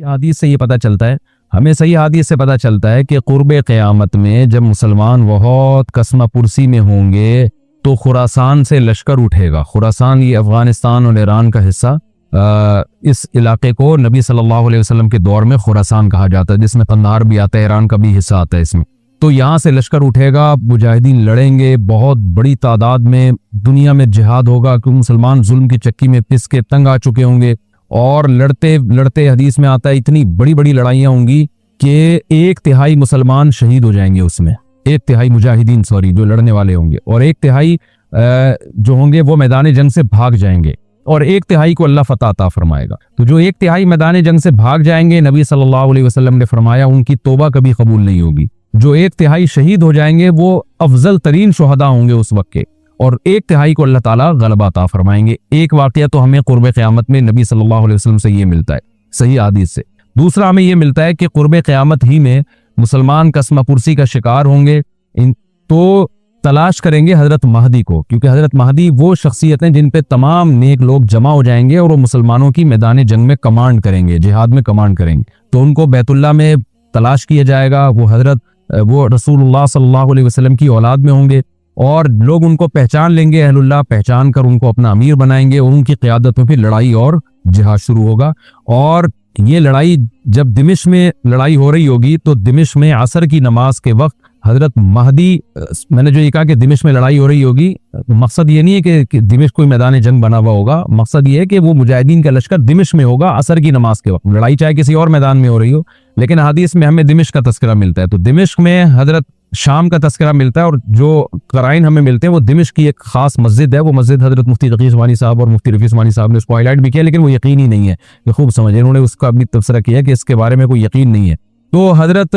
हदीस से ये पता चलता है, हमें सही हदीस से पता चलता है कि कुर्ब क़यामत में जब मुसलमान बहुत कसमा पुरसी में होंगे तो खुरासान से लश्कर उठेगा। खुरासान ये अफगानिस्तान और ईरान का हिस्सा, इस इलाके को नबी सल्लल्लाहु अलैहि वसल्लम के दौर में खुरासान कहा जाता है, जिसमें कंधार भी आता है, ईरान का भी हिस्सा आता है इसमें। तो यहाँ से लश्कर उठेगा, मुजाहिदीन लड़ेंगे, बहुत बड़ी तादाद में दुनिया में जिहाद होगा क्योंकि मुसलमान जुल्म की चक्की में पिस के तंग आ चुके होंगे और लड़ते लड़ते हदीस में आता है इतनी बड़ी बड़ी लड़ाइयाँ होंगी कि 1/3 मुसलमान शहीद हो जाएंगे उसमें, 1/3 मुजाहिदीन जो लड़ने वाले होंगे, और 1/3 जो होंगे वो मैदान जंग से भाग जाएंगे और 1/3 को अल्लाह फतह अता फरमाएगा। तो जो 1/3 मैदान जंग से भाग जाएंगे, नबी सल्लल्लाहु अलैहि वसल्लम ने फरमाया उनकी तौबा कभी कबूल नहीं होगी। जो 1/3 शहीद हो जाएंगे वो अफजल तरीन शुहदा होंगे उस वक्त के, और 1/3 को अल्लाह ताला गलबा अता फरमाएंगे। एक वाकया तो हमें कुर्ब क़यामत में नबी सल्लल्लाहु अलैहि वसल्लम से ये मिलता है सही हदीस से। दूसरा हमें ये मिलता है कि कुर्ब क़यामत ही में मुसलमान कसमा पुरसी का शिकार होंगे, तो तलाश करेंगे हजरत महदी को, क्योंकि हजरत महदी वो शख्सियत हैं जिन पे तमाम नेक लोग जमा हो जाएंगे और वो मुसलमानों की मैदान जंग में कमांड करेंगे, जिहाद में कमांड करेंगे। तो उनको बैतुल्लाह में तलाश किया जाएगा। वो रसूलुल्लाह सल्लल्लाहु अलैहि वसल्लम की औलाद में होंगे और लोग उनको पहचान लेंगे, अहलुल्लाह पहचान कर उनको अपना अमीर बनाएंगे और उनकी क़यादत में फिर लड़ाई और जिहाद शुरू होगा। और ये लड़ाई जब दिमिश्क में लड़ाई हो रही होगी तो दिमिश्क में असर की नमाज के वक्त हजरत महदी, मैंने जो ये कहा कि दिमिश्क में लड़ाई हो रही होगी, मकसद ये नहीं है कि दिमिश्क कोई मैदान जंग बना हुआ होगा, मकसद ये है कि वो मुजाहिदीन का लश्कर दिमिश्क में होगा असर की नमाज के वक्त। लड़ाई चाहे किसी और मैदान में हो रही हो, लेकिन हदीस में हमें दिमिश्क का तस्करा मिलता है। तो दिमिश्क में हजरत शाम का तस्करा मिलता है और जो कराइन हमें मिलते हैं वो दिमिश्क की एक खास मस्जिद है। वो मस्जिद हजरत मुफ्ती तकी उस्मानी साहब और मुफ्ती रफ़ी उस्मानी साहब ने उसको हाईलाइट भी किया, लेकिन वो यकीनी नहीं है, ये खूब समझे, उन्होंने उसका भी तबसरा किया कि इसके बारे में कोई यकीन नहीं है। तो हजरत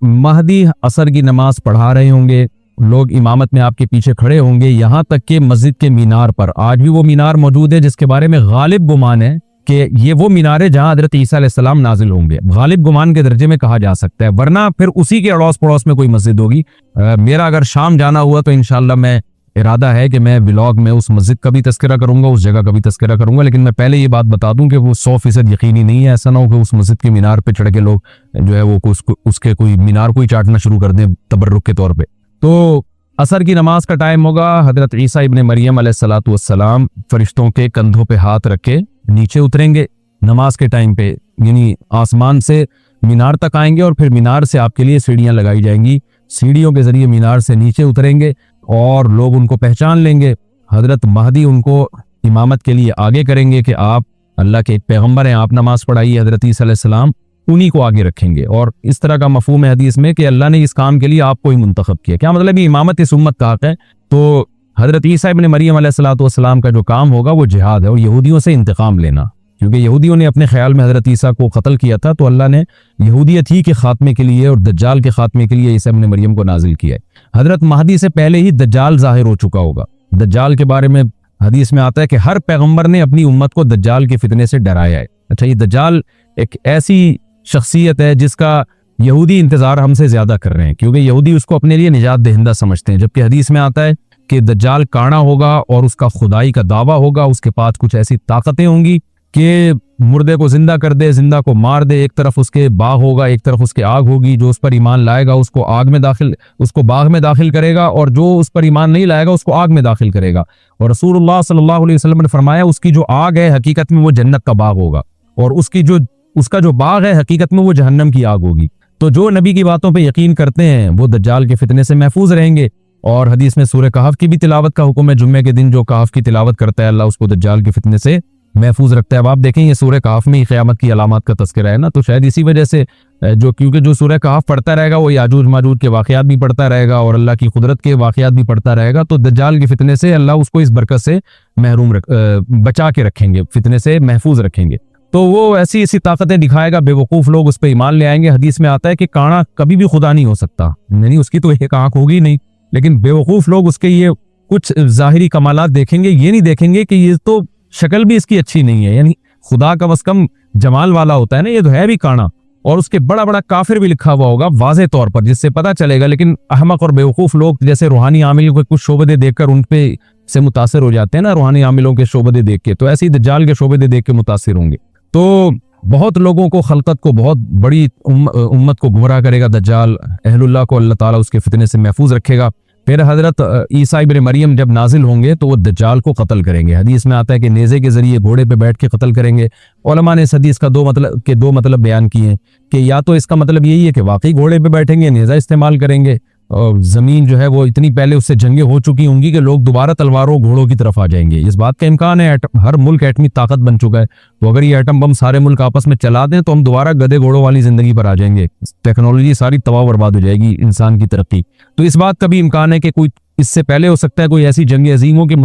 महदी असर की नमाज पढ़ा रहे होंगे, लोग इमामत में आपके पीछे खड़े होंगे, यहाँ तक कि मस्जिद के मीनार पर आज भी वो मीनार मौजूद है जिसके बारे में गालिब गुमान है कि ये वो मीनार है जहाँ हजरत ईसा अलैहिस्सलाम नाजिल होंगे। गालिब गुमान के दर्जे में कहा जा सकता है, वरना फिर उसी के अड़ोस पड़ोस में कोई मस्जिद होगी। मेरा अगर शाम जाना हुआ तो इंशाल्लाह मैं इरादा है कि मैं व्लॉग में उस मस्जिद का भी तस्करा करूंगा, उस जगह का भी तस्करा करूंगा, लेकिन मैं पहले ये बात बता दूं कि वो 100% यकीनी नहीं है। ऐसा ना हो कि उस मस्जिद के मीनार पे चढ़ के लोग जो है वो उसके कोई मीनार को ही चाटना शुरू कर दें तबर्रुक के तौर पे। तो असर की नमाज का टाइम होगा, हजरत ईसा इब्ने मरियम अलैहिस्सलातु वस्सलाम फरिश्तों के कंधों पे हाथ रखे नीचे उतरेंगे नमाज के टाइम पे, यानी आसमान से मीनार तक आएंगे और फिर मीनार से आपके लिए सीढ़ियां लगाई जाएंगी, सीढ़ियों के जरिए मीनार से नीचे उतरेंगे और लोग उनको पहचान लेंगे। हजरत महदी उनको इमामत के लिए आगे करेंगे कि आप अल्लाह के एक पैगंबर हैं, आप नमाज पढ़ाइए। हजरत ईसा अलैहिस्सलाम उन्हीं को आगे रखेंगे और इस तरह का मफहूम है हदीस में कि अल्लाह ने इस काम के लिए आपको ही मुंतखब किया। क्या मतलब ये इमामत इस उम्मत का हक है। तो हजरत ईसा इब्ने मरियम अलैहिस्सलातु वस्सलाम का जो काम होगा वो जिहाद है और यहूदियों से इंतकाम लेना, क्योंकि यहूदियों ने अपने ख्याल में हजरत ईसा को कत्ल किया था, तो अल्लाह ने यहूदियत ही के खात्मे के लिए और दज्जाल के खात्मे के लिए ईसा इब्ने मरियम को नाजिल किया है। हजरत महदी से पहले ही दज्जाल जाहिर हो चुका होगा। दज्जाल के बारे में हदीस में आता है कि हर पैगंबर ने अपनी उम्मत को दज्जाल के फितने से डराया है। अच्छा, ये दज्जाल एक ऐसी शख्सियत है जिसका यहूदी इंतजार हमसे ज्यादा कर रहे हैं, क्योंकि यहूदी उसको अपने लिए निजात दहिंदा समझते हैं, जबकि हदीस में आता है कि दज्जाल काना होगा और उसका खुदाई का दावा होगा, उसके पास कुछ ऐसी ताकतें होंगी कि मुर्दे को जिंदा कर दे, जिंदा को मार दे। एक तरफ उसके बाग होगा, एक तरफ उसके आग होगी। जो उस पर ईमान लाएगा उसको बाग में दाखिल करेगा और जो उस पर ईमान नहीं लाएगा उसको आग में दाखिल करेगा। और रसूलुल्लाह सल्लल्लाहु अलैहि वसल्लम ने फरमाया उसकी जो आग है हकीकत में वो जन्नत का बाग होगा और उसका जो बाग है हकीकत में वो जहन्नम की आग होगी। तो जो नबी की बातों पे यकीन करते हैं वो दज्जाल के फितने से महफूज रहेंगे। और हदीस में सूरह कहफ की भी तिलावत का हुक्म है। जुम्मे के दिन जो कहफ की तिलावत करता है अल्लाह उसको दज्जाल के फितने से महफूज रखता है। अब आप देखें ये सूरह कहफ में ही क़यामत की अलामात का तज़किरा है ना, तो शायद इसी वजह से क्योंकि जो सूरह कहफ पढ़ता रहेगा वो याजूज माजूज के वाक़यात भी पढ़ता रहेगा और अल्लाह की कुदरत के वाक़यात भी पढ़ता रहेगा, तो दज्जाल के फितने से अल्लाह उसको इस बरकत से बचा के रखेंगे, फितने से महफूज रखेंगे। तो वो ऐसी ऐसी ताकतें दिखाएगा, बेवकूफ़ लोग उस पर ईमान ले आएंगे। हदीस में आता है कि काना कभी भी खुदा नहीं हो सकता, यानी उसकी तो एक आंख होगी नहीं, लेकिन बेवकूफ़ लोग उसके ये कुछ ज़ाहिरी कमालात देखेंगे, ये नहीं देखेंगे कि ये तो शक्ल भी इसकी अच्छी नहीं है, यानी खुदा कम अज कम जमाल वाला होता है ना, ये तो है भी काना, और उसके बड़ा बड़ा काफिर भी लिखा हुआ होगा वाज़े तौर पर, जिससे पता चलेगा। लेकिन अहमक और बेवकूफ़ लोग जैसे रूहानी आमिलों के कुछ शोबदे देखकर उन पे से मुतासिर हो जाते हैं ना, रूहानी आमिलों के शोबदे देख के, तो ऐसे ही दज्जाल के शोबदे देख के मुतासिर होंगे। तो बहुत लोगों को, खलकत को, बहुत बड़ी उम्मत को गुमराह करेगा दज्जाल। अहलुल्लाह को अल्लाह ताला उसके फितने से महफूज रखेगा। फिर हजरत ईसा इब्न मरियम जब नाजिल होंगे तो वो दज्जाल को कत्ल करेंगे। हदीस में आता है कि नेज़े के जरिए घोड़े पे बैठ के कत्ल करेंगे। उलमा ने इस हदीस का दो मतलब बयान किए हैं कि या तो इसका मतलब यही है कि वाकई घोड़े पे बैठेंगे, नेज़ा इस्तेमाल करेंगे, और ज़मीन जो है वो इतनी पहले उससे जंगें हो चुकी होंगी कि लोग दोबारा तलवारों घोड़ों की तरफ आ जाएंगे। इस बात का इम्कान है। हर मुल्क एटमी ताकत बन चुका है, तो अगर ये एटम बम सारे मुल्क आपस में चला दें तो हम दोबारा गधे घोड़ों वाली जिंदगी पर आ जाएंगे। टेक्नोलॉजी सारी तबाह बर्बाद हो जाएगी, इंसान की तरक्की। तो इस बात का भी इम्कान है कि कोई इससे पहले हो सकता है कोई ऐसी जंग अजीम हो कि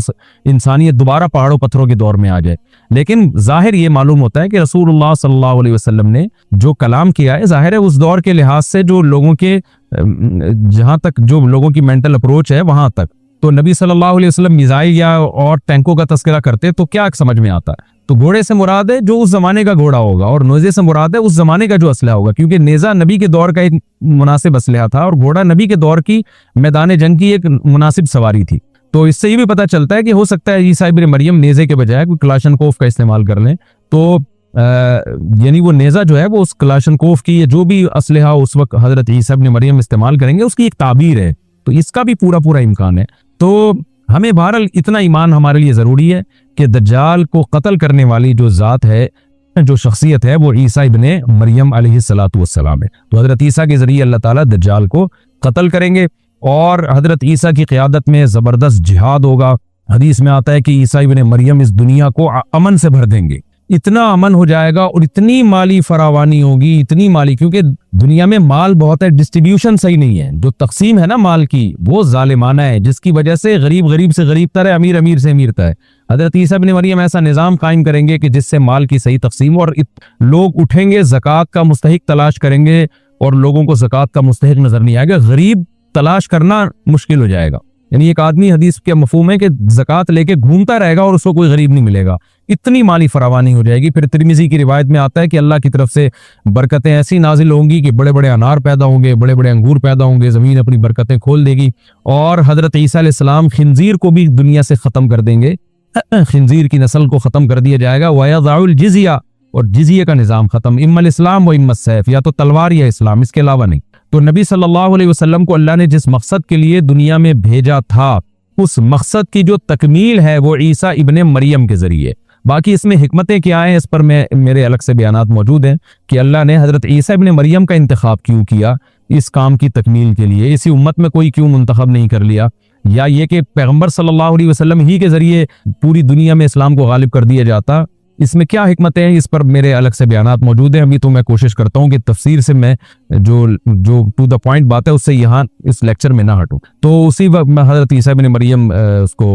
इंसानियत दोबारा पहाड़ों पत्थरों के दौर में आ जाए। लेकिन जाहिर ये मालूम होता है कि रसूलुल्लाह सल्लल्लाहु अलैहि वसल्लम ने जो कलाम किया है, जाहिर है उस दौर के लिहाज से जो लोगों के जहां तक जो लोगों की मेंटल अप्रोच है वहां तक, तो नबी सल्लल्लाहु अलैहि वसल्लम मिसाइल या और टैंकों का तस्करा करते तो क्या समझ में आता है? तो घोड़े से मुराद है जो उस जमाने का घोड़ा होगा, और नेज़े से मुराद है उस जमाने का जो असलहा होगा, क्योंकि नेज़ा नबी के दौर का एक मुनासिब असलहा था और घोड़ा नबी के दौर की मैदान जंग की एक मुनासिब सवारी थी। तो इससे ये भी पता चलता है कि हो सकता है ईसा इब्न मरियम नेज़े के बजाय कोई क्लाशनकोफ का इस्तेमाल कर लें, तो यानी वो नेज़ा जो है वो उस क्लाशनकोफ की जो भी असलहा उस वक्त हजरत ईसा इब्न मरियम इस्तेमाल करेंगे उसकी एक ताबीर है। तो इसका भी पूरा इम्कान है। तो हमें बहरहाल इतना ईमान हमारे लिए ज़रूरी है कि दज्जाल को कत्ल करने वाली जो ज़ात है, जो शख्सियत है, वो ईसा इब्ने मरियम अलैहिस्सलातु वस्सलाम है। तो हज़रत ईसा के ज़रिए अल्लाह ताला दज्जाल को कत्ल करेंगे और हज़रत ईसा की क़ियादत में ज़बरदस्त जिहाद होगा। हदीस में आता है कि ईसा इब्ने मरियम इस दुनिया को अमन से भर देंगे। इतना अमन हो जाएगा और इतनी माली फरावानी होगी, इतनी माली, क्योंकि दुनिया में माल बहुत है, डिस्ट्रीब्यूशन सही नहीं है, जो तकसीम है ना माल की वो जालिमाना है, जिसकी वजह से गरीब गरीब से गरीब तर है, अमीर अमीर से अमीर तर है। हज़रत ईसा इब्न मरियम ऐसा निज़ाम कायम करेंगे कि जिससे माल की सही तकसीम, और लोग उठेंगे, ज़कात का मुस्तहिक तलाश करेंगे और लोगों को ज़कात का मुस्तहिक नजर नहीं आएगा, गरीब तलाश करना मुश्किल हो जाएगा। यानी एक आदमी, हदीस के मफहूम है कि ज़कात लेके घूमता रहेगा और उसको कोई गरीब नहीं मिलेगा, इतनी माली फरावानी हो जाएगी। फिर तिरमिज़ी की रिवायत में आता है कि अल्लाह की तरफ से बरकतें ऐसी नाजिल होंगी कि बड़े बड़े अनार पैदा होंगे, बड़े बड़े अंगूर पैदा होंगे, ज़मीन अपनी बरकतें खोल देगी, और हज़रत ईसा अलैहिस्सलाम खिंजीर को भी दुनिया से ख़त्म कर देंगे, खिंजीर की नस्ल को ख़त्म कर दिया जाएगा। वयज़उल जिज़िया, और जिज़िया का निज़ाम ख़त्म, इम्मल इस्लाम व इम्मल सैफ, या तो तलवार या इस्लाम, इसके अलावा नहीं। तो नबी सल्लल्लाहु अलैहि वसल्लम को अल्लाह ने जिस मकसद के लिए दुनिया में भेजा था, उस मकसद की जो तकमील है वो ईसा इब्ने मरियम के जरिए। बाकी इसमें हिकमतें क्या हैं, इस पर मेरे अलग से बयानात मौजूद हैं कि अल्लाह ने हज़रत ईसा इब्ने मरियम का इंतखाब क्यों किया इस काम की तकमील के लिए, इसी उम्मत में कोई क्यों मुंतखब नहीं कर लिया, या ये कि पैगम्बर सल्लल्लाहु अलैहि वसल्लम ही के जरिए पूरी दुनिया में इस्लाम को गालिब कर दिया जाता, इसमें क्या हिकमतें हैं, इस पर मेरे अलग से बयानात मौजूद हैं। अभी तो मैं कोशिश करता हूँ कि तफसीर से मैं जो टू द पॉइंट बात है उससे यहाँ इस लेक्चर में ना हटूं। तो उसी वक्त में हज़रत ईसा इब्न मरियम उसको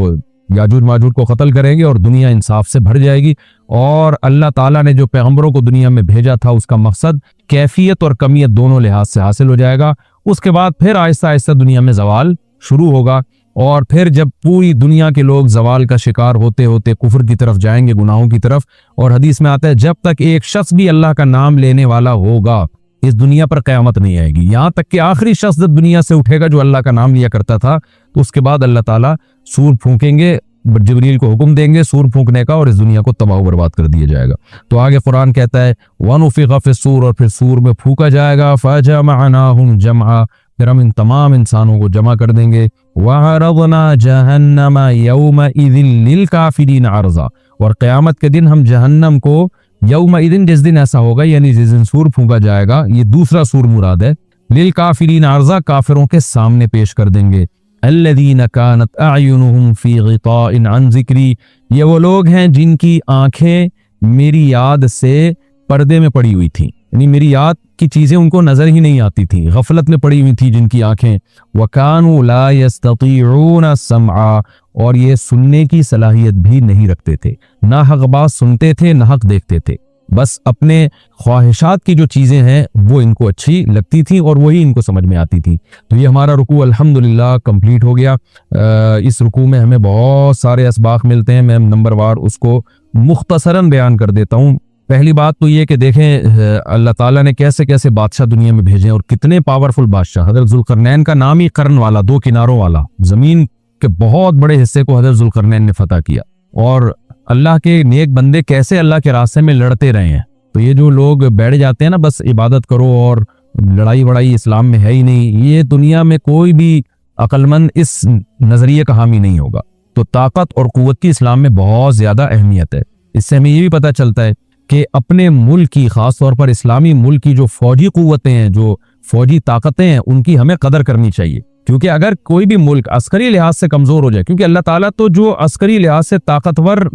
याजूज माजूज को कत्ल करेंगे और दुनिया इंसाफ से भर जाएगी, और अल्लाह ताला ने जो पैगम्बरों को दुनिया में भेजा था उसका मकसद कैफियत और कमियत दोनों लिहाज से हासिल हो जाएगा। उसके बाद फिर आहिस्ता आहिस्ता दुनिया में जवाल शुरू होगा, और फिर जब पूरी दुनिया के लोग जवाल का शिकार होते होते कुफ्र की तरफ जाएंगे, गुनाहों की तरफ, और हदीस में आता है जब तक एक शख्स भी अल्लाह का नाम लेने वाला होगा इस दुनिया पर क़यामत नहीं आएगी। यहाँ तक कि आखिरी शख्स जब दुनिया से उठेगा जो अल्लाह का नाम लिया करता था, तो उसके बाद अल्लाह ताला सूर फूकेंगे, जिब्रील को हुक्म देंगे सूर फूकने का, और इस दुनिया को तबाह बर्बाद कर दिया जाएगा। तो आगे कुरान कहता है वनुफिख़ फ़िस्सूर, और फिर सूर में फूका जाएगा, फ़जमअनाहुम जमआ, फिर हम इन तमाम इंसानों को जमा कर देंगे। वअरज़ना जहन्नम यौमइज़िन लिलकाफ़िरीन अर्ज़ा, और क़यामत के दिन हम जहन्नम को यौमइज़िन, जिस दिन ऐसा होगा यानी जिस दिन सूर फूका जाएगा, ये दूसरा सूर मुराद है, लिलकाफ़िरीन अर्ज़ा, काफिरों के सामने पेश कर देंगे। अल्लज़ीना कानत अयुनुहुम फ़ी ग़िताइन अन ज़िक्री, ये वो लोग हैं जिनकी आंखें मेरी याद से पर्दे में पड़ी हुई थी, यानी मेरी याद की चीजें उनको नजर ही नहीं आती थी, गफलत में पड़ी हुई थी जिनकी आंखें। वकानु ला यस्ततीऊन समआ, और ये सुनने की सलाहियत भी नहीं रखते थे, ना हक बात सुनते थे ना हक देखते थे, बस अपने ख्वाहिशात की जो चीजें हैं वो इनको अच्छी लगती थी और वही इनको समझ में आती थी। तो ये हमारा रुकू अल्हम्दुलिल्लाह कंप्लीट हो गया। इस रुकू में हमें बहुत सारे असबाक मिलते हैं, मैं नंबरवार उसको मुख्तसरन बयान कर देता हूँ। पहली बात तो ये कि देखें अल्लाह ताला ने कैसे कैसे बादशाह दुनिया में भेजे और कितने पावरफुल बादशाह। हज़रत ज़ुल्करनैन का नाम ही कर्न वाला, दो किनारों वाला, जमीन के बहुत बड़े हिस्से को हज़रत ज़ुल्करनैन ने फतह किया। और अल्लाह के नेक बंदे कैसे अल्लाह के रास्ते में लड़ते रहे हैं, तो ये जो लोग बैठ जाते हैं ना बस इबादत करो और लड़ाई वड़ाई इस्लाम में है ही नहीं, ये दुनिया में कोई भी अक्लमंद इस नजरिए का हामी नहीं होगा। तो ताकत और कुव्वत की इस्लाम में बहुत ज्यादा अहमियत है। इससे हमें ये भी पता चलता है कि अपने मुल्क की, खास तौर पर इस्लामी मुल्क की जो फौजी कुव्वतें हैं, जो फौजी ताकतें हैं, उनकी हमें कदर करनी चाहिए। क्योंकि अगर कोई भी मुल्क अस्करी लिहाज से कमजोर हो जाए, क्योंकि अल्लाह ताला तो जो अस्करी लिहाज से ताकतवर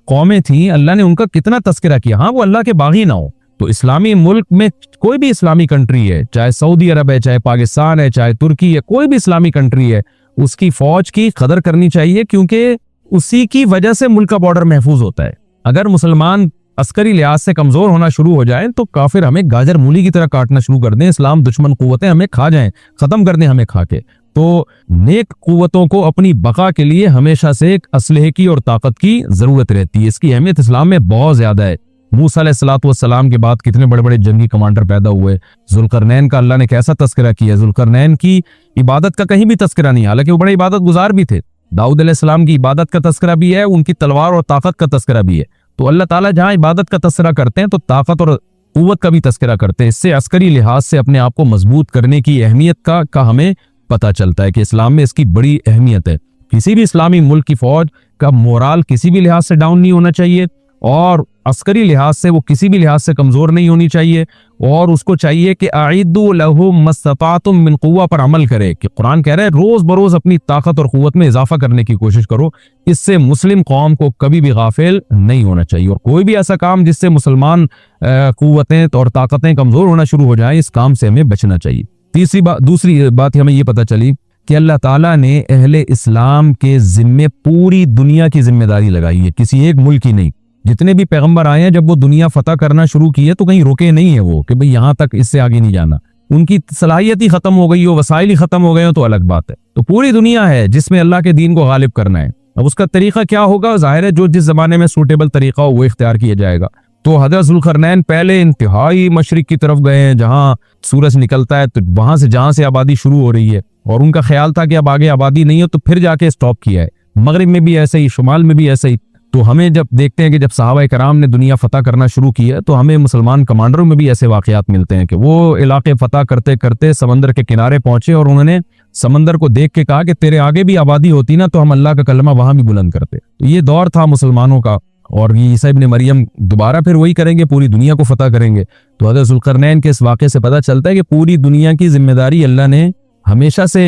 कौमें थी, अल्लाह ने उनका कितना तस्करा किया। हाँ, वो अल्लाह के बागी ना हो, तो इस्लामी मुल्क में कोई भी इस्लामी कंट्री है, चाहे सऊदी अरब है, चाहे पाकिस्तान है, चाहे तुर्की है, कोई भी इस्लामी कंट्री है, उसकी फौज की कदर करनी चाहिए, क्योंकि उसी की वजह से मुल्क का बॉर्डर महफूज होता है। अगर मुसलमान अस्करी लिहाज से कमजोर होना शुरू हो जाए तो काफिर हमें गाजर मूली की तरह काटना शुरू कर दें, इस्लाम दुश्मन कुव्वतें हमें खा जाएं, खत्म कर दें हमें खा के। तो नेक कुव्वतों को अपनी बका के लिए हमेशा से एक असलहे की और ताकत की जरूरत रहती है। इसकी अहमियत इस्लाम में बहुत ज्यादा है। मूसा अलैहिस्सलाम के बाद कितने बड़े बड़े जंगी कमांडर पैदा हुए। जुल्करनैन का अल्लाह ने कैसा तस्करा किया। जुल्करनैन की इबादत का कहीं भी तस्करा नहीं, हालांकि वो बड़े इबादत गुजार भी थे। दाऊद अलैहिस्सलाम की इबादत का तस्करा भी है, उनकी तलवार और ताकत का तस्करा भी है। तो अल्लाह ताला जहां इबादत का तस्करा करते हैं तो ताकत और कुव्वत का भी तस्करा करते हैं। इससे अस्करी लिहाज से अपने आप को मजबूत करने की अहमियत का हमें पता चलता है कि इस्लाम में इसकी बड़ी अहमियत है। किसी भी इस्लामी मुल्क की फौज का मोराल किसी भी लिहाज से डाउन नहीं होना चाहिए, और अस्करी लिहाज से वो किसी भी लिहाज से कमजोर नहीं होनी चाहिए, और उसको चाहिए कि आइदु लहुम मस्ततातुम मिन कुव्वा पर अमल करे। कि कुरान कह रहा है रोज बरोज अपनी ताकत और कुव्वत में इजाफा करने की कोशिश करो। इससे मुस्लिम कौम को कभी भी गाफिल नहीं होना चाहिए, और कोई भी ऐसा काम जिससे मुसलमान कुव्वतें और ताकतें कमजोर होना शुरू हो जाए, इस काम से हमें बचना चाहिए। दूसरी बात हमें ये पता चली कि अल्लाह ताला ने अहले इस्लाम के जिम्मे पूरी दुनिया की जिम्मेदारी लगाई है, किसी एक मुल्क की नहीं। जितने भी पैगंबर आए हैं, जब वो दुनिया फतह करना शुरू की है तो कहीं रुके नहीं है वो कि भाई यहां तक, इससे आगे नहीं जाना। उनकी सलाहियत ही खत्म हो गई हो, वसाइल ही खत्म हो गए हो तो अलग बात है। तो पूरी दुनिया है जिसमें अल्लाह के दीन को गालिब करना है। अब उसका तरीका क्या होगा, जाहिर है जो जिस जमाने में सूटेबल तरीका हो वो इख्तियार किया जाएगा। तो हजरत जुल्करनैन पहले इंतहाई मशरिक की तरफ गए हैं, जहां सूरज निकलता है, तो वहां से जहां से आबादी शुरू हो रही है, और उनका ख्याल था कि अब आगे आबादी नहीं हो, तो फिर जाके स्टॉप किया है। मगरिब में भी ऐसे ही, शुमाल में भी ऐसे ही। तो हमें जब देखते हैं कि जब सहाबा कराम ने दुनिया फतह करना शुरू की है, तो हमें मुसलमान कमांडरों में भी ऐसे वाकयात मिलते हैं कि वो इलाके फतह करते करते समंदर के किनारे पहुंचे, और उन्होंने समंदर को देख के कहा कि तेरे आगे भी आबादी होती ना तो हम अल्लाह का कलमा वहां भी बुलंद करते। तो ये दौर था मुसलमानों का, और ये ईसा इब्न मरियम दोबारा फिर वही करेंगे, पूरी दुनिया को फतह करेंगे। तो हज़रत जुल्करनैन के इस वाक़े से पता चलता है कि पूरी दुनिया की जिम्मेदारी अल्लाह ने हमेशा से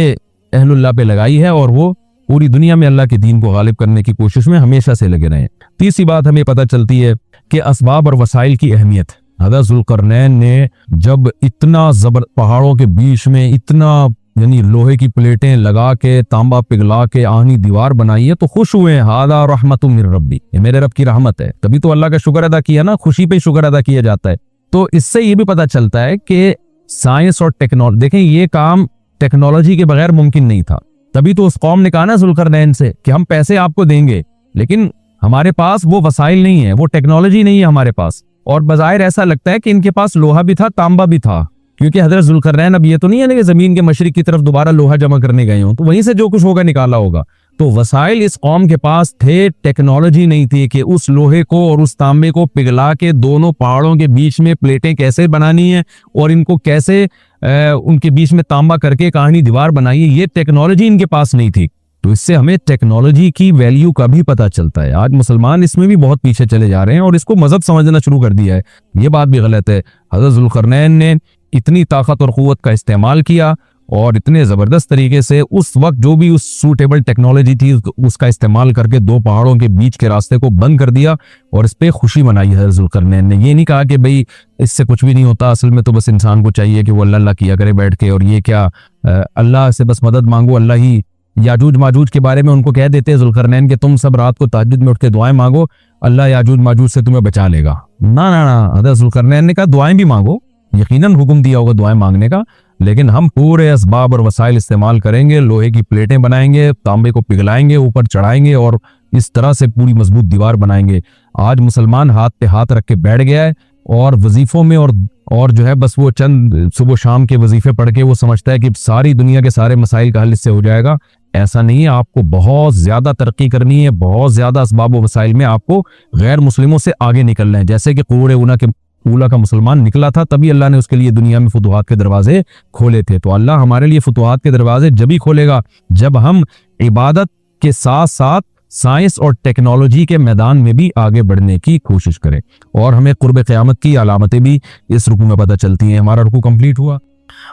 अहलुल्लाह पे लगाई है, और वो पूरी दुनिया में अल्लाह के दीन को गालिब करने की कोशिश में हमेशा से लगे रहे। तीसरी बात हमें पता चलती है कि असबाब और वसाइल की अहमियत। हज़रत जुल्करनैन ने जब इतना जबर पहाड़ों के बीच में इतना यानी लोहे की प्लेटें लगा के, तांबा पिघला के आहनी दीवार बनाई है, तो खुश हुए, हादा रहमतुम मिर रब्बी, ये मेरे रब की रहमत है। तभी तो अल्लाह का शुक्र अदा किया ना, खुशी पे शुक्र अदा किया जाता है। तो इससे ये भी पता चलता है कि साइंस और टेक्नोलॉजी, देखें ये काम टेक्नोलॉजी के बगैर मुमकिन नहीं था। तभी तो उस कौम ने कहा ना जुल्करनैन से कि हम पैसे आपको देंगे, लेकिन हमारे पास वो वसाइल नहीं है, वो टेक्नोलॉजी नहीं है हमारे पास। और बजाहिर ऐसा लगता है कि इनके पास लोहा भी था, तांबा भी था, क्योंकि हजरत जुल्करनैन अब ये तो नहीं है ना कि जमीन के मशरिक की तरफ दोबारा लोहा जमा करने गए हों, तो वहीं से जो कुछ होगा निकाला होगा। तो वसाइल इस कौम के पास थे, टेक्नोलॉजी नहीं थी कि उस लोहे को और उस तांबे को पिघला के दोनों पहाड़ों के बीच में प्लेटें कैसे बनानी है, और इनको कैसे उनके बीच में तांबा करके कहानी दीवार बनाई है, ये टेक्नोलॉजी इनके पास नहीं थी। तो इससे हमें टेक्नोलॉजी की वैल्यू का भी पता चलता है। आज मुसलमान इसमें भी बहुत पीछे चले जा रहे हैं और इसको मजहब समझना शुरू कर दिया है, ये बात भी गलत है। हज़रत जुल्करनैन ने इतनी ताकत और क़ुव्वत का इस्तेमाल किया, और इतने ज़बरदस्त तरीके से उस वक्त जो भी उस सूटेबल टेक्नोलॉजी थी उसका इस्तेमाल करके दो पहाड़ों के बीच के रास्ते को बंद कर दिया, और इस पर खुशी मनाई है जुल्करनैन ने। ये नहीं कहा कि भाई इससे कुछ भी नहीं होता, असल में तो बस इंसान को चाहिए कि वो अल्लाह अल्लाह किया करे बैठ के, और ये क्या अल्लाह से बस मदद मांगो, अल्लाह ही। याजूज माजूज के बारे में उनको कह देते हैं जुल्करनैन के तुम सब रात को तहज्जुद में उठ के दुआएं मांगो, अल्लाह याजूज माजूज से तुम्हें बचा लेगा। ना ना ना, हज़रत जुल्करनैन ने कहा दुआएं भी मांगो, यकीनन हुक्म दिया होगा दुआएं मांगने का, लेकिन हम पूरे असबाब और वसाइल इस्तेमाल करेंगे, लोहे की प्लेटें बनाएंगे, तांबे को पिघलाएंगे, ऊपर चढ़ाएंगे, और इस तरह से पूरी मजबूत दीवार बनाएंगे। आज मुसलमान हाथ पे हाथ रख के बैठ गया है, और वजीफों में और जो है बस वो चंद सुबह शाम के वजीफे पढ़ के वो समझता है कि सारी दुनिया के सारे मसाइल का हल इससे हो जाएगा। ऐसा नहीं है, आपको बहुत ज्यादा तरक्की करनी है, बहुत ज्यादा असबाब व वसाइल में आपको गैर मुस्लिमों से आगे निकलना है। जैसे कि कुर्रे उना के ऊला का मुसलमान निकला था, तभी अल्लाह ने उसके लिए दुनिया में फुतुहात के दरवाजे खोले थे। तो अल्लाह हमारे लिए फुतुहात के दरवाजे जब ही खोलेगा जब हम इबादत के साथ साथ साइंस और टेक्नोलॉजी के मैदान में भी आगे बढ़ने की कोशिश करें। और हमें कुर्ब क़यामत की अलामतें भी इस रुकू में पता चलती हैं। हमारा रुकू कंप्लीट हुआ।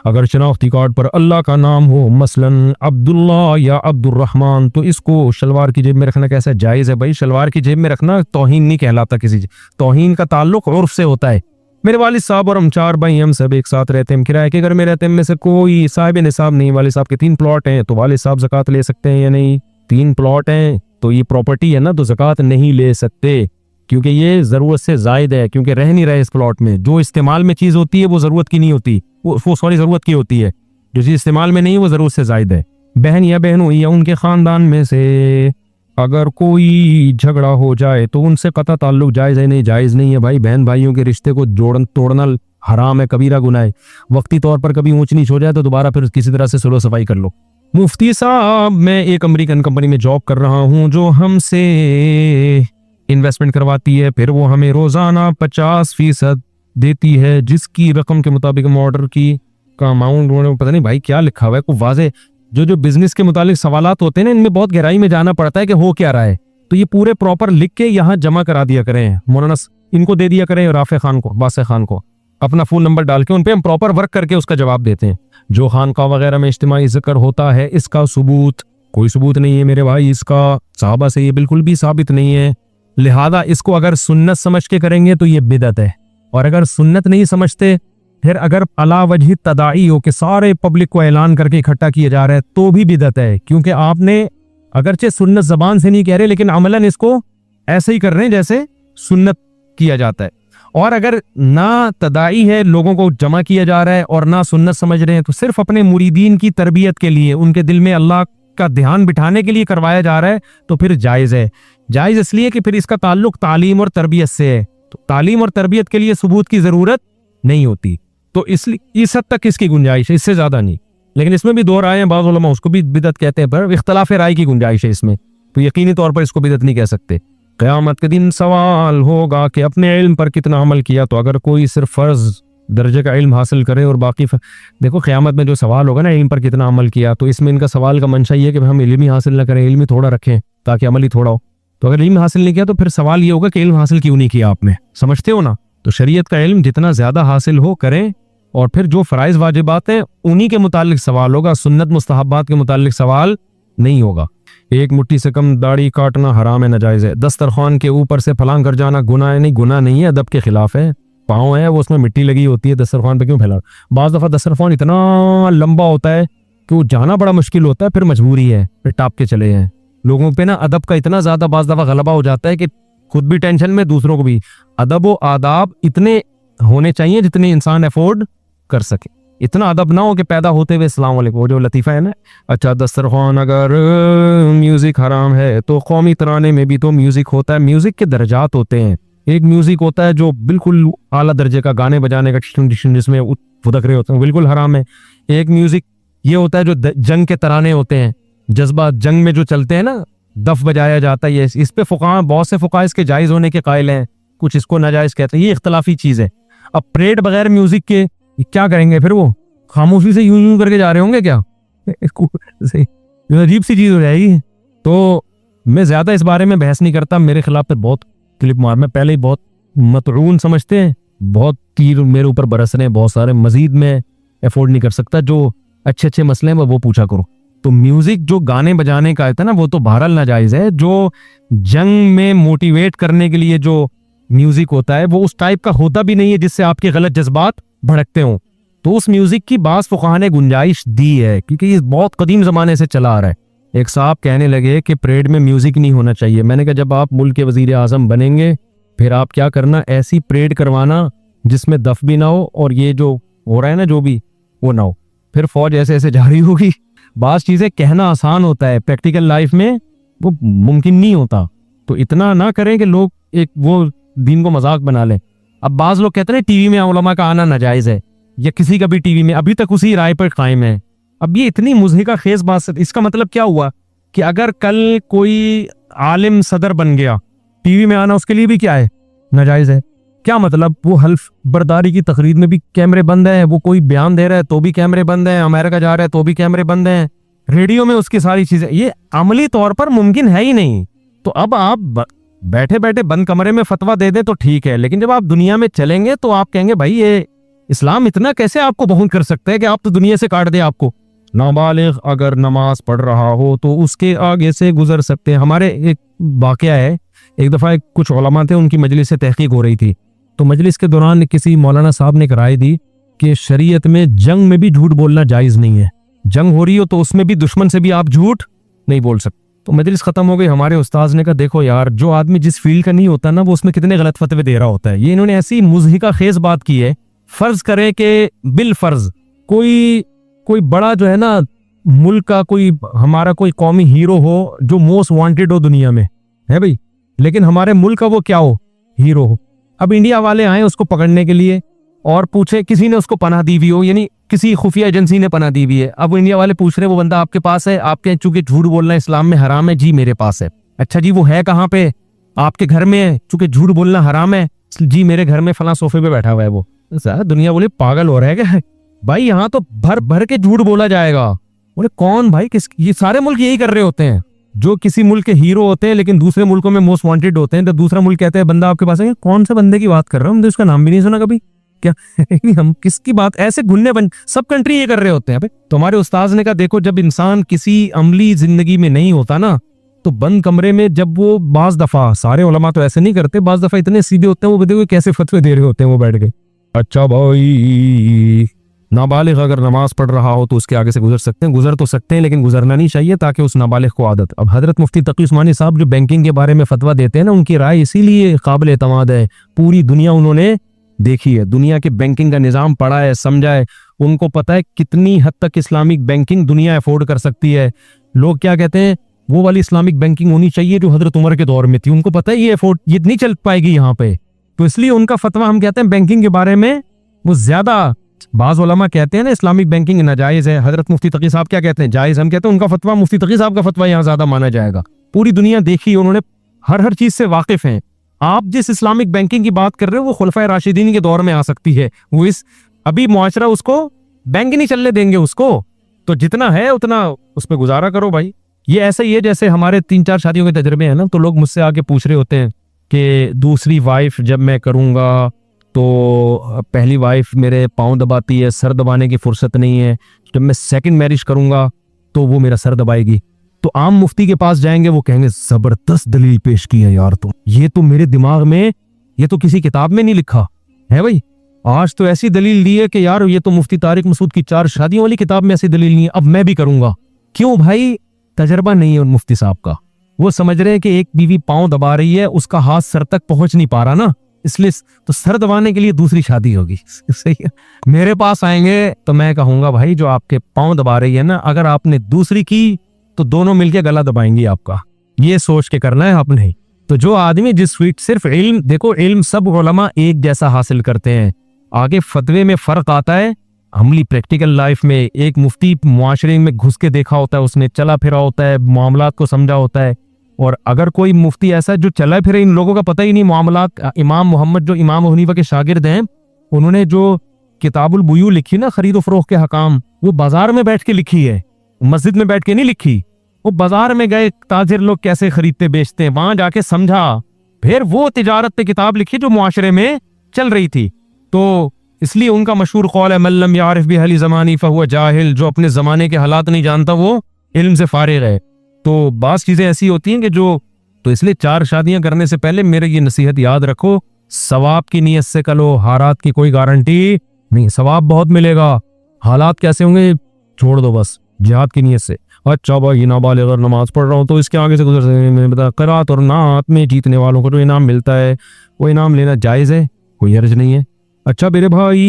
अगर शनाख्ती कार्ड पर अल्लाह का नाम हो, मसलन अब्दुल्ला या अब्दुर्रहमान, तो इसको शलवार की जेब में रखना कैसा जायज़ है? भाई शलवार की जेब में रखना तौहीन नहीं कहलाता। किसी तौहीन का ताल्लुक उर्फ से होता है। मेरे वालिद साहब और हम 4 भाई, हम सब एक साथ रहते हैं, हम किराए के घर में रहते हैं, में से कोई साहिब निसाब नहीं, वालिद साहब के 3 प्लॉट हैं, तो वालिद साहब ज़कात ले सकते हैं या नहीं? 3 प्लॉट हैं तो ये प्रॉपर्टी है ना, तो ज़कात नहीं ले सकते, क्योंकि ये ज़रूरत से ज़ायद है, क्योंकि रह नहीं रहे इस प्लॉट में। जो इस्तेमाल में चीज़ होती है वो ज़रूरत की नहीं होती, वो ज़रूरत की होती है। जो चीज़ इस्तेमाल में नहीं है वो ज़रूरत से ज़ायद है। बहन या बहन हुई या उनके ख़ानदान में से अगर कोई झगड़ा हो जाए तो उनसे कता ताल्लुक जायज़ है? नहीं, जायज़ नहीं है भाई। बहन भाइयों के रिश्ते को तोड़ना हराम है, कबीरा गुनाह है। वक्ती तौर पर कभी ऊंच नीच हो जाए तो दोबारा फिर किसी तरह से सुलह सफाई कर लो। मुफ्ती साहब, मैं एक अमेरिकन कंपनी में जॉब कर रहा हूं जो हमसे इन्वेस्टमेंट करवाती है, फिर वो हमें रोजाना 50% देती है, जिसकी रकम के मुताबिक हम ऑर्डर की का अमाउंट, पता नहीं भाई क्या लिखा हुआ है, को वाजे जो बिजनेस के मुतालिक सवालात होते हैं ना, इनमें बहुत गहराई में जाना पड़ता है कि हो क्या रहा है। तो ये पूरे प्रॉपर लिख के यहाँ जमा करा दिया करें, मौलाना इनको दे दिया करें, राफे खान को, बासे खान को, अपना फोन नंबर डाल के उन पे हम प्रॉपर वर्क करके उसका जवाब देते हैं। जो खानका वगैरह में इज्तिमाई जिक्र होता है, इसका सबूत कोई सबूत नहीं है मेरे भाई, इसका साहबा से ये बिल्कुल भी साबित नहीं है। लिहाजा इसको अगर सुन्नत समझ के करेंगे तो ये बिदअत है, और अगर सुन्नत नहीं समझते, फिर अगर अला वजह तदाई हो कि सारे पब्लिक को ऐलान करके इकट्ठा किया जा रहा है, तो भी बिदअत है, क्योंकि आपने अगरचे सुन्नत जबान से नहीं कह रहे, लेकिन अमलन इसको ऐसे ही कर रहे हैं जैसे सुन्नत किया जाता है। और अगर ना तदाई है, लोगों को जमा किया जा रहा है, और ना सुन्नत समझ रहे हैं, तो सिर्फ अपने मुरीदीन की तरबियत के लिए, उनके दिल में अल्लाह का ध्यान बिठाने के लिए करवाया जा रहा है, तो फिर जायज़ है। जायज़ इसलिए कि फिर इसका ताल्लुक तालीम और तरबियत से है, तो तालीम और तरबियत के लिए सबूत की ज़रूरत नहीं होती। तो इसलिए इस हद तक इसकी गुंजाइश है, इससे ज़्यादा नहीं। लेकिन इसमें भी 2 राय हैं, बाज़ उलमा उसको भी बिदअत कहते हैं, पर इख्तलाफ राय की गुंजाइश है इसमें, तो यकीनी तौर पर इसको बिदअत नहीं कह सकते। क़यामत के दिन सवाल होगा कि अपने इल्म पर कितना अमल किया। तो अगर कोई सिर्फ फ़र्ज दर्जे का इल्म हासिल करे और बाकी देखो क़यामत में जो सवाल होगा ना, इल्म पर कितना अमल किया, तो इसमें इनका सवाल का मंशा ये है कि हम इल्म ही हासिल न करें, इल्म ही थोड़ा रखें ताकि अमल ही थोड़ा हो। तो अगर इल्म हासिल नहीं किया तो फिर सवाल ये होगा कि इल्म हासिल क्यों नहीं किया आपने, समझते हो ना? तो शरीयत का इल्म जितना ज़्यादा हासिल हो करें, और फिर जो फ़राइज़ वाजिबात हैं उन्हीं के मुतालिक सवाल होगा, सुन्नत मुस्तहब्बात के मुतालिक सवाल नहीं होगा। एक मुट्ठी से कम दाढ़ी काटना हराम है, नाजायज़ है। दस्तरखान के ऊपर से फलांग कर जाना गुनाह है? नहीं, गुनाह नहीं है, अदब के खिलाफ है। पाँव है वो, उसमें मिट्टी लगी होती है, दस्तरखान पे क्यों फैला? बाज़ दफ़ा दस्तरखान इतना लंबा होता है कि वो जाना बड़ा मुश्किल होता है, फिर मजबूरी है, फिर टाप के चले हैं। लोगों पे ना अदब का इतना ज़्यादा बाज़ दफ़ा गलबा हो जाता है कि खुद भी टेंशन में, दूसरों को भी। अदब व आदाब इतने होने चाहिए जितने इंसान अफोर्ड कर सके, इतना अदब ना हो कि पैदा होते हुए अस्सलाम वालेकुम, वो जो लतीफ़ा है ना। अच्छा, दस्तरखान अगर म्यूज़िक हराम है तो कौमी तराने में भी तो म्यूज़िक होता है। म्यूज़िक के दर्जात होते हैं। एक म्यूज़िक होता है जो बिल्कुल आला दर्जे का, गाने बजाने का, जिसमें फुदक रहे होते हैं, बिल्कुल हराम है। एक म्यूज़िक ये होता है जो जंग के तराने होते हैं, जज्बात जंग में जो चलते हैं ना, दफ बजाया जाता है। इस पे फुक़हा, बहुत से फुक़हा इसके जायज़ होने के कायल हैं, कुछ इसको नाजायज़ कहते हैं। ये इख्तलाफी चीज़ है। अब परेड बगैर म्यूज़िक के क्या करेंगे फिर? वो खामोशी से यूं यूं करके जा रहे होंगे क्या? अजीब सी चीज़ हो जाएगी। तो मैं ज़्यादा इस बारे में बहस नहीं करता, मेरे खिलाफ पे बहुत क्लिप मार, मैं पहले ही बहुत मतरून समझते हैं, बहुत तीर मेरे ऊपर बरस रहे हैं बहुत सारे, मजीद में अफोर्ड नहीं कर सकता। जो अच्छे अच्छे मसले हैं वो पूछा करो। तो म्यूजिक जो गाने बजाने का है ना, वो तो बहरहाल नाजायज़ है। जो जंग में मोटिवेट करने के लिए जो म्यूजिक होता है वो उस टाइप का होता भी नहीं है जिससे आपके गलत जज्बात भड़कते हों। तो उस म्यूजिक की बाज़ फुक़हा ने गुंजाइश दी है, क्योंकि ये बहुत कदीम ज़माने से चला आ रहा है। एक साहब कहने लगे कि परेड में म्यूजिक नहीं होना चाहिए। मैंने कहा जब आप मुल्क के वज़ीर आज़म बनेंगे फिर आप क्या करना, ऐसी परेड करवाना जिसमें दफ भी ना हो और ये जो हो रहा है ना जो भी वो ना हो, फिर फौज ऐसे ऐसे जारी होगी। बाज़ चीज़ें कहना आसान होता है, प्रैक्टिकल लाइफ में वो मुमकिन नहीं होता। तो इतना ना करें कि लोग एक वो दीन को मजाक बना लें। अब बाज़ लोग कहते हैं टीवी में उलमा का आना नाजायज़ है, या किसी का भी टीवी में, अभी तक उसी राय पर कायम है। अब ये इतनी मुज़हिका खेज बात, इसका मतलब क्या हुआ कि अगर कल कोई आलिम सदर बन गया, टीवी में आना उसके लिए भी क्या है, नाजायज़ है। क्या मतलब? वो हल्फ बर्दारी की तकरीर में भी कैमरे बंद है, वो कोई बयान दे रहा है तो भी कैमरे बंद है, अमेरिका जा रहा है तो भी कैमरे बंद हैं, रेडियो में उसकी सारी चीजें, ये अमली तौर पर मुमकिन है ही नहीं। तो अब आप बैठे बैठे बंद कमरे में फतवा दे दे तो ठीक है, लेकिन जब आप दुनिया में चलेंगे तो आप कहेंगे भाई ये इस्लाम इतना कैसे आपको बहुत कर सकता है कि आप तो दुनिया से काट दे आपको। नाबालिग अगर नमाज पढ़ रहा हो तो उसके आगे से गुजर सकते हैं। हमारे एक वाकया है, एक दफा कुछ उलमा थे, उनकी मजलिस से तहकीक हो रही थी, तो मजलिस के दौरान किसी मौलाना साहब ने एक राय दी कि शरीयत में जंग में भी झूठ बोलना जायज नहीं है। जंग हो रही हो तो उसमें भी दुश्मन से भी आप झूठ नहीं बोल सकते। तो मजलिस खत्म हो गई, हमारे उस्ताद ने कहा देखो यार, जो आदमी जिस फील्ड का नहीं होता ना वो उसमें कितने गलत फतवे दे रहा होता है। ये इन्होंने ऐसी मुज़हिका खेज बात की है। फर्ज करें कि बिल फर्ज कोई बड़ा जो है ना मुल्क का कोई हमारा कोई कौमी हीरो हो जो मोस्ट वांटेड हो दुनिया में है भाई, लेकिन हमारे मुल्क का वो क्या हो, हीरो हो। अब इंडिया वाले आए उसको पकड़ने के लिए और पूछे, किसी ने उसको पनाह दी हुई हो, यानी किसी खुफिया एजेंसी ने पनाह दी हुई है। अब इंडिया वाले पूछ रहे वो बंदा आपके पास है, आपके चूंकि झूठ बोलना इस्लाम में हराम है, जी मेरे पास है। अच्छा जी वो है कहाँ पे? आपके घर में है, चूंकि झूठ बोलना हराम है, जी मेरे घर में फला सोफे पे बैठा हुआ है वो। दुनिया बोले पागल हो रहा है क्या भाई, यहाँ तो भर भर के झूठ बोला जाएगा। बोले कौन भाई, किस? ये सारे मुल्क यही कर रहे होते हैं, जो किसी मुल्क के हीरो होते हैं लेकिन दूसरे मुल्कों में मोस्ट वांटेड होते हैं। तो दूसरा मुल्क कहते हैं बंदा आपके पास है, कौन से बंदे की बात कर रहा हूँ, हमने उसका नाम भी नहीं सुना कभी क्या हम किसकी बात, ऐसे गुन्ने बन सब कंट्री ये कर रहे होते हैं। तो हमारे उस्ताद ने कहा देखो, जब इंसान किसी अमली जिंदगी में नहीं होता ना, तो बंद कमरे में जब वो बाज दफा, सारे उलमा तो ऐसे नहीं करते, बाज दफा इतने सीधे होते हैं, वो देखो कैसे फतवे दे रहे होते हैं वो बैठ के। अच्छा भाई, नाबालिग अगर नमाज पढ़ रहा हो तो उसके आगे से गुजर सकते हैं, गुजर तो सकते हैं लेकिन गुजरना नहीं चाहिए ताकि उस नाबालिग को आदत। अब हजरत मुफ्ती तकी उस्मानी साहब जो बैंकिंग के बारे में फतवा देते हैं ना, उनकी राय इसीलिए काबिल एतमाद है, पूरी दुनिया उन्होंने देखी है, दुनिया के बैंकिंग का निज़ाम पढ़ा है, समझा है, उनको पता है कितनी हद तक इस्लामिक बैंकिंग दुनिया अफोर्ड कर सकती है। लोग क्या कहते हैं, वो वाली इस्लामिक बैंकिंग होनी चाहिए जो हजरत उमर के दौर में थी, उनको पता है ये नहीं चल पाएगी यहाँ पे, तो इसलिए उनका फतवा हम कहते हैं बैंकिंग के बारे में वो ज्यादा। बाज उलमा कहते हैं ना इस्लामिक बैंकिंग नाजायज है, हजरत मुफ्ती तकी साहब क्या कहते हैं, जायज। हम कहते हैं उनका फतवा, मुफ्ती तकी साहब का फतवा यहाँ ज्यादा माना जाएगा। पूरी दुनिया देखी, उन्होंने हर चीज से वाकिफ हैं। आप जिस इस्लामिक बैंकिंग की बात कर रहे हो वो खुलफाए राशिदीन के दौर में आ सकती है, वो इस अभी मुआशरा उसको बैंक नहीं चलने देंगे उसको, तो जितना है उतना उस पर गुजारा करो भाई। ये ऐसा ही है जैसे हमारे 3-4 शादियों के तजर्बे हैं ना, तो लोग मुझसे आके पूछ रहे होते हैं कि दूसरी वाइफ जब मैं करूंगा तो पहली वाइफ मेरे पाँव दबाती है, सर दबाने की फुर्सत नहीं है, जब मैं सेकंड मैरिज करूंगा तो वो मेरा सर दबाएगी। तो आम मुफ्ती के पास जाएंगे, वो कहेंगे जबरदस्त दलील पेश की है यार तुम, ये तो मेरे दिमाग में, ये तो किसी किताब में नहीं लिखा है भाई, आज तो ऐसी दलील दी है कि यार ये तो मुफ्ती तारिक मसूद की 4 शादियों वाली किताब में ऐसी दलील नहीं है, अब मैं भी करूंगा। क्यों भाई? तजर्बा नहीं है उन मुफ्ती साहब का, वो समझ रहे हैं कि एक बीवी पाँव दबा रही है, उसका हाथ सर तक पहुंच नहीं पा रहा ना, इसलिए तो सर दबाने के लिए दूसरी शादी होगी। सही है। मेरे पास आएंगे तो मैं कहूंगा भाई जो आपके पाँव दबा रही है ना, अगर आपने दूसरी की तो दोनों मिलके गला दबाएंगी आपका, ये सोच के करना है आपने। तो जो आदमी जिस स्वीट सिर्फ इल्म, देखो इल्म सब उलमा एक जैसा हासिल करते हैं, आगे फतवे में फर्क आता है, अमली प्रैक्टिकल लाइफ में एक मुफ्ती मुआशरे में घुस के देखा होता है, उसने चला फिरा होता है, मामलात को समझा होता है। और अगर कोई मुफ्ती ऐसा जो चला फिरे, इन लोगों का पता ही नहीं मामलात, इमाम मोहम्मद जो इमाम अबू हनीफा के शागिर्द हैं, उन्होंने जो किताबुल बुयू लिखी ना, खरीद फरोख्त के हकाम, वो बाजार में बैठ के लिखी है, मस्जिद में बैठ के नहीं लिखी। वो बाजार में गए, ताजिर लोग कैसे खरीदते बेचते हैं, वहां जाके समझा, फिर वो तिजारत पे किताब लिखी जो मुआशरे में चल रही थी। तो इसलिए उनका मशहूर कौल है, मल्लम यारिफ बिहली ज़मानी फहुवा जाहिल, जो अपने जमाने के हालात नहीं जानता वो इल्म से फारिग है। तो बास चीजें ऐसी होती हैं कि जो, तो इसलिए 4 शादियां करने से पहले मेरे ये नसीहत याद रखो, सवाब की नीयत से करो, हालात की कोई गारंटी नहीं, सवाब बहुत मिलेगा, हालात कैसे होंगे छोड़ दो, बस जिहाद की नीयत से। अच्छा भाई, नाबालिग अगर नमाज पढ़ रहा हूँ तो इसके आगे से गुजर सकते, मैंने बताया करात और नात में जीतने वालों को जो इनाम मिलता है वो इनाम लेना जायज़ है, कोई हर्ज नहीं है। अच्छा मेरे भाई,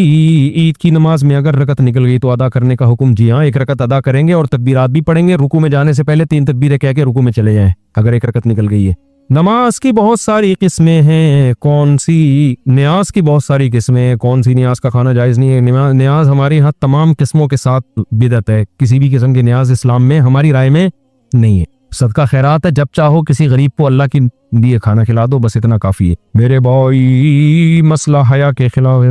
ईद की नमाज में अगर रकत निकल गई तो अदा करने का हुक्म, जी हाँ 1 रकत अदा करेंगे और तकबीरात भी पढ़ेंगे, रुकू में जाने से पहले 3 तकबीरें कह के रुकू में चले जाएं अगर 1 रकत निकल गई है। नमाज की बहुत सारी किस्में हैं, कौन सी न्याज की बहुत सारी किस्में हैं, कौन सी न्याज का खाना जायज़ नहीं है। न्याज हमारे यहाँ तमाम किस्मों के साथ बिदअत है, किसी भी किस्म के न्याज इस्लाम में हमारी राय में नहीं है। सदका खैरात है, जब चाहो किसी गरीब को अल्लाह की लिए खाना खिला दो, बस इतना काफी है। मेरे भाई मसला हया के खिलाफ,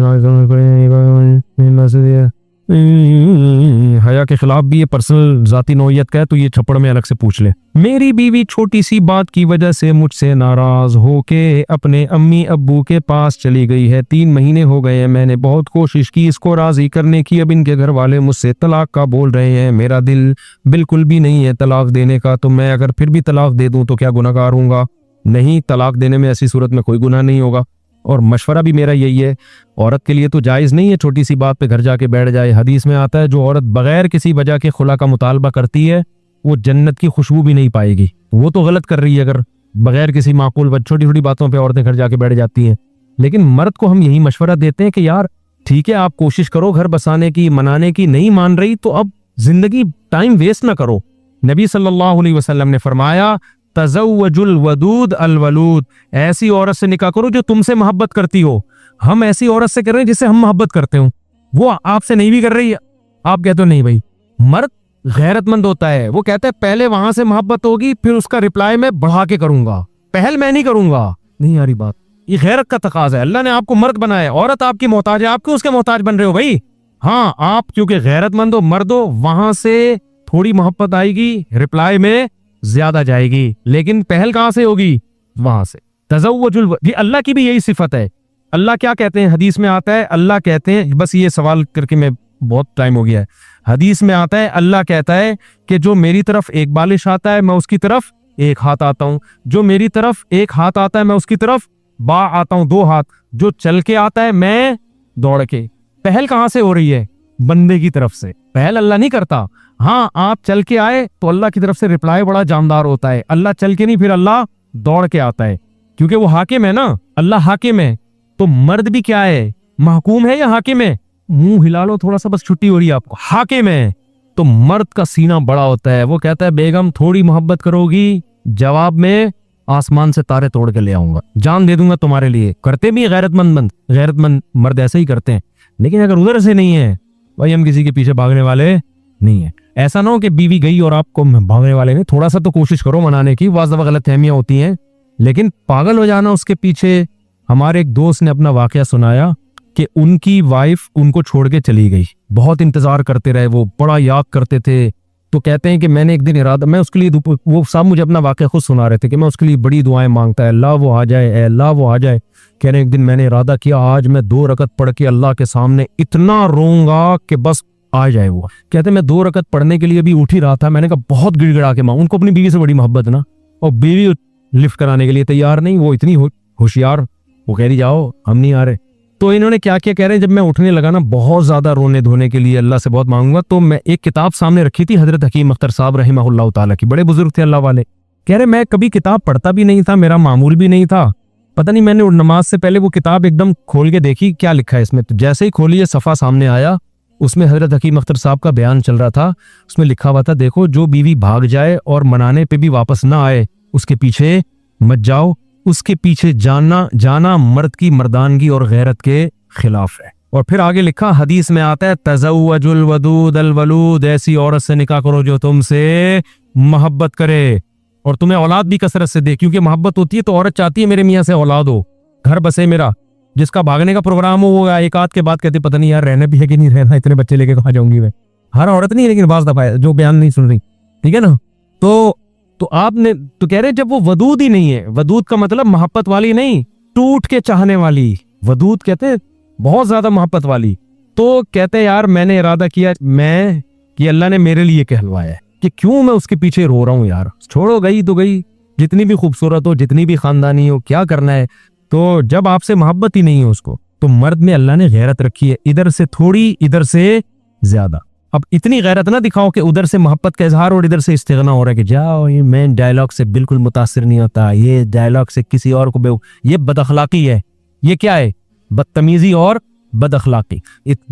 हया के खिलाफ भी ये पर्सनल जाती नौयत का है, तो ये छप्पड़ में अलग से पूछ ले। मेरी बीवी छोटी सी बात की वजह से मुझसे नाराज होके अपने अम्मी अब्बू के पास चली गई है। 3 महीने हो गए हैं, मैंने बहुत कोशिश की इसको राजी करने की। अब इनके घर वाले मुझसे तलाक का बोल रहे हैं। मेरा दिल बिल्कुल भी नहीं है तलाक देने का, तो मैं अगर फिर भी तलाक दे दूं तो क्या गुनाहगार हूंगा? नहीं, तलाक देने में ऐसी सूरत में कोई गुनाह नहीं होगा। और मशवरा भी मेरा यही है, औरत के लिए तो जायज़ नहीं है छोटी सी बात पे घर जाके बैठ जाए। हदीस में आता है जो औरत बगैर किसी वजह के खुला का मुतालबा करती है वो जन्नत की खुशबू भी नहीं पाएगी। वो तो गलत कर रही है अगर बगैर किसी माकूल छोटी छोटी बातों पे औरतें घर जाके बैठ जाती हैं। लेकिन मर्द को हम यही मशवरा देते हैं कि यार ठीक है, आप कोशिश करो घर बसाने की, मनाने की, नहीं मान रही तो अब जिंदगी टाइम वेस्ट ना करो। नबी सल्लल्लाहु अलैहि वसल्लम ने फरमाया तज़व्वजुल वदूद अल वलूद, ऐसी औरत से निकाह करो जो तुमसे मोहब्बत करती हो। हम ऐसी औरत से कर रहे हैं जिससे हम मोहब्बत करते हो, वो आपसे नहीं भी कर रही है, आप कहते हो नहीं भाई। मर्द गैरतमंद होता है, वो कहता है पहले वहां से मोहब्बत होगी फिर उसका रिप्लाई मैं बढ़ा के करूंगा, पहल मैं नहीं करूंगा। नहीं यारी बात, ये गैरत का तकाज़ा है। अल्लाह ने आपको मर्द बनाया, औरत आपकी मोहताज है, आप क्यों उसके मोहताज बन रहे हो भाई? हाँ, आप क्योंकि गैरतमंद हो, मर्द हो, वहां से थोड़ी मोहब्बत आएगी, रिप्लाई में ज्यादा जाएगी, लेकिन पहल कहां से होगी? वहां से। तज़व्वजुल, ये अल्लाह की भी यही सिफत है। अल्लाह क्या कहते हैं? हदीस में आता है, अल्लाह कहते हैं, बस ये सवाल करके मैं बहुत टाइम हो गया है। हदीस में आता है, अल्लाह कहता है कि जो मेरी तरफ एक बालिश आता है मैं उसकी तरफ एक हाथ आता हूं, जो मेरी तरफ एक हाथ आता है मैं उसकी तरफ बा आता हूं, 2 हाथ, जो चल के आता है मैं दौड़ के। पहल कहां से हो रही है? बंदे की तरफ से। पहल अल्लाह नहीं करता। हाँ, आप चल के आए तो अल्लाह की तरफ से रिप्लाई बड़ा जानदार होता है। अल्लाह चल के नहीं, फिर अल्लाह दौड़ के आता है, क्योंकि वो हाकिम है ना, अल्लाह हाकिम है। तो मर्द भी क्या है? महकूम है या हाकिम है? मुंह हिला लो थोड़ा सा, बस छुट्टी हो रही है आपको। हाकिम है तो मर्द का सीना बड़ा होता है। वो कहता है बेगम थोड़ी मोहब्बत करोगी, जवाब में आसमान से तारे तोड़ के ले आऊंगा, जान दे दूंगा तुम्हारे लिए। करते भी गैरतमंद मर्द ऐसे ही करते हैं। लेकिन अगर उधर से नहीं है भाई, हम किसी के पीछे भागने वाले नहीं है। ऐसा ना हो कि बीवी गई और आपको भागने वाले नहीं। थोड़ा सा तो कोशिश करो मनाने की, वाज़ दफ़ा गलतफहमियां होती हैं, लेकिन पागल हो जाना उसके पीछे। हमारे एक दोस्त ने अपना वाकया सुनाया कि उनकी वाइफ उनको छोड़ के चली गई, बहुत इंतजार करते रहे, वो बड़ा याद करते थे। तो कहते हैं कि मैंने एक दिन इरादा, मैं उसके लिए, वो साहब मुझे अपना वाकया खुद सुना रहे थे कि मैं उसके लिए बड़ी दुआएं मांगता है, अल्लाह वो आ जाए, अल्लाह वो आ जाए। कह रहे एक दिन मैंने इरादा किया आज मैं 2 रकत पढ़ के अल्लाह के सामने इतना रोऊंगा कि बस आ जाए वो। कहते मैं 2 रकत पढ़ने के लिए भी उठ ही रहा था, मैंने कहा बहुत गिड़गिड़ा के मांग। उनको अपनी बीवी से बड़ी मोहब्बत ना, और बीवी लिफ्ट कराने के लिए तैयार नहीं, वो इतनी होशियार, वो कह रही जाओ हम नहीं आ रहे। तो इन्होंने क्या क्या कह रहे हैं, जब मैं उठने लगा ना बहुत ज्यादा रोने धोने के लिए, अल्लाह से बहुत मांगूंगा, तो मैं एक किताब सामने रखी थी हजरत हकीम अख्तर साहब रहमहुल्लाह ताला की, बड़े बुजुर्ग थे अल्लाह वाले। कह रहे मैं कभी किताब पढ़ता भी नहीं था, मेरा मामूल भी नहीं था, पता नहीं मैंने नमाज से पहले वो किताब एकदम खोल के देखी क्या लिखा है इसमें। तो जैसे ही खोली ये सफ़ा सामने आया, उसमें हजरत हकीम अख्तर साहब का बयान चल रहा था। उसमें लिखा हुआ था देखो जो बीवी भाग जाए और मनाने पे भी वापस ना आए उसके पीछे मत जाओ, उसके पीछे जाना मर्द की मर्दानगी और गैरत के खिलाफ है। और फिर आगे लिखा हदीस में आता है तज़व्वजुल वदूद अल वलूद, ऐसी औरत से निकाह करो जो तुमसे मोहब्बत करे और तुम्हें औलाद भी कसरत से दे, क्योंकि मोहब्बत होती है तो औरत चाहती है मेरे मियाँ से औलाद हो, घर बसे मेरा। जिसका भागने का प्रोग्राम हो एक आध के बाद कहते पता नहीं यार रहना भी है कि नहीं रहना, इतने बच्चे लेके कहाँ जाऊंगी मैं। हर औरत नहीं, लेकिन बाज़ दफा जो बयान नहीं सुन रही, ठीक है ना। तो आपने तो कह रहे जब वो वदूद ही नहीं है, वदूद का मतलब मोहब्बत वाली नहीं, टूट के चाहने वाली। वदूद कहते बहुत ज्यादा मोहब्बत वाली। तो कहते यार मैंने इरादा किया मैं कि अल्लाह ने मेरे लिए कहलवाया है कि क्यों मैं उसके पीछे रो रहा हूँ यार, छोड़ो गई तो गई, जितनी भी खूबसूरत हो, जितनी भी खानदानी हो, क्या करना है। तो जब आपसे मोहब्बत ही नहीं है उसको, तो मर्द में अल्लाह ने गैरत रखी है, इधर से थोड़ी इधर से ज्यादा। अब इतनी गैरत ना दिखाओ कि उधर से मोहब्बत का इजहार और इधर से इस्तिगना हो रहा है कि जाओ ये मैं डायलॉग से बिल्कुल मुतासिर नहीं होता, ये डायलॉग से किसी और को ये बदअखलाकी है। ये क्या है? बदतमीजी और बदअखलाकी।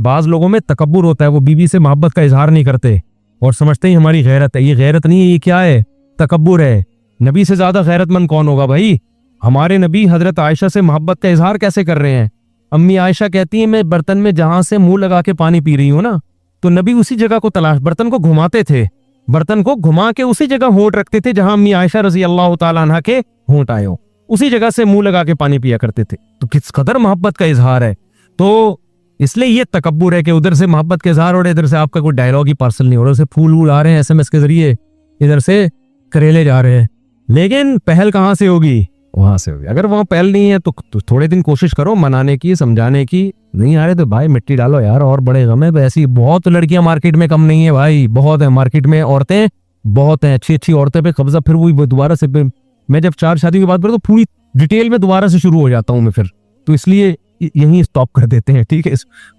बाज लोगों में तकब्बुर होता है, वो बीवी से मोहब्बत का इजहार नहीं करते और समझते ही हमारी गैरत है। ये गैरत नहीं है, ये क्या है? तकब्बुर है। नबी से ज्यादा गैरतमंद कौन होगा भाई? हमारे नबी हजरत आयशा से मोहब्बत का इजहार कैसे कर रहे हैं? अम्मी आयशा कहती है मैं बर्तन में जहां से मुंह लगा के पानी पी रही हूँ ना, तो नबी उसी जगह को बर्तन को घुमाते थे बर्तन को घुमा के उसी जगह होंठ रखते थे जहां अम्मी आयशा रजी अल्लाह ताला अन्हा के होंठ आए हो, उसी जगह से मुंह लगा के पानी पिया करते थे। तो किस कदर मोहब्बत का इजहार है। तो इसलिए ये तकब्बुर है कि उधर से मोहब्बत के इजहार हो रहे, इधर से आपका कोई डायलॉग ही पार्सल नहीं हो रहा, उसे फूल वूल आ रहे हैं SMS के जरिए, इधर से करेले जा रहे हैं। लेकिन पहल कहाँ से होगी? वहां से होगी। अगर वहां पहल नहीं है तो थोड़े दिन कोशिश करो मनाने की, समझाने की। नहीं आ रहे तो भाई मिट्टी डालो यार, और बड़े गम है। ऐसी बहुत लड़कियां मार्केट में कम नहीं है भाई, बहुत है मार्केट में, औरतें बहुत हैं, अच्छी अच्छी औरतें पे कब्जा। फिर वो दोबारा से, फिर मैं जब 4 शादी की बात करूँ तो पूरी डिटेल में दोबारा से शुरू हो जाता हूँ मैं फिर। तो इसलिए यहीं स्टॉप कर देते हैं, ठीक है।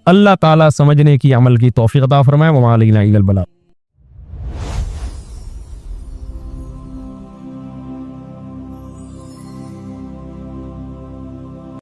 अल्लाह ताला समझने की, अमल की तौफीक अता फरमाए। वमा अलैना इल्लल बलाग।